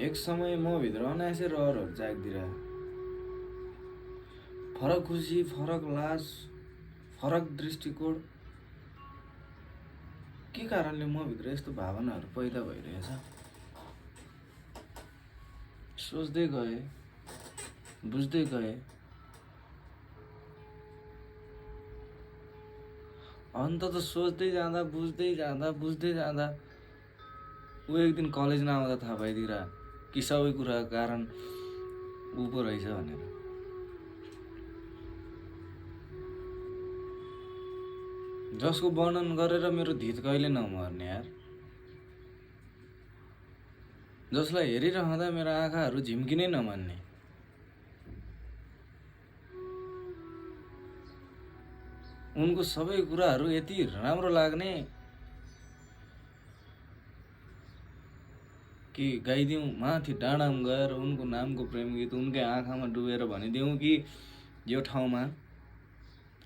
एक समय म भित्र अनायासै रहरहरू जाग्दिरहे। फरक खुसी, फरक लाज, फरक दृष्टिकोण। के कारणले म भित्र यस्तो भावनाहरू पैदा भइरहेछ? सोच्दै गए, बुझ्दै गए। अन्तत सोच्दै जाँदा बुझ्दै जाँदा ऊ एक दिन कलेज नआउँदा थाहा पाइदिएर कि सबै कुराको कारण ऊ पो रहेछ भनेर। जसको वर्णन गरेर मेरो धित कहिले नमर्ने यार। जसलाई हेरिरहँदा मेरो आँखाहरू झिम्किनै नमान्ने। उनको सबै कुराहरू यति राम्रो लाग्ने कि गाइदिउँ माथि डाँडामा गएर उनको नामको प्रेम गीत उनकै आँखामा डुबेर भनिदिउँ कि यो ठाउँमा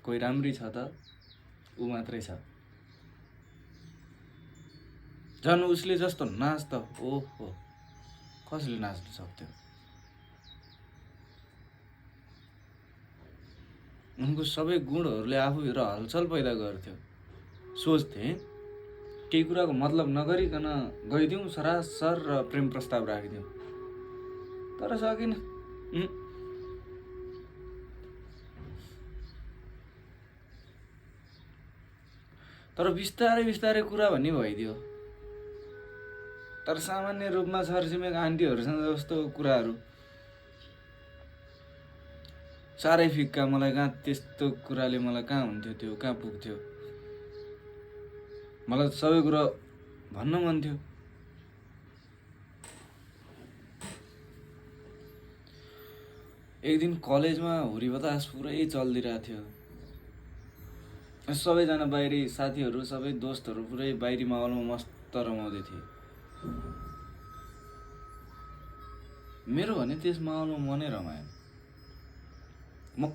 कोही राम्री छ त ऊ मात्रै छ। झन् उसले जस्तो नाच त ओहो कसले नाच्न सक्थ्यो? उनको सबै गुणहरूले आफूभित्र हलचल पैदा गर्थ्यो। सोच्थे केही कुराको मतलब नगरिकन गइदिउँ सरासर र प्रेम प्रस्ताव राखिदिउँ, तर सकिन। तर बिस्तारै बिस्तारै कुरा भन्ने भइदियो। तर सामान्य रूपमा छरछिमेक आन्टीहरूसँग जस्तो कुराहरू साह्रै फिक्का। मलाई कहाँ त्यस्तो कुराले मलाई कहाँ हुन्थ्यो, त्यो कहाँ पुग्थ्यो? मलाई सबै कुरा भन्न मन थियो। एक दिन कलेजमा हुरी बतास पुरै चलिदिरहेको थियो। सबैजना बाहिरी साथीहरू, सबै दोस्तहरू पुरै बाहिरी माहौलमा मस्त रमाउँदै थिए। मेरो भने त्यस माहौलमा मनै रमाएन। म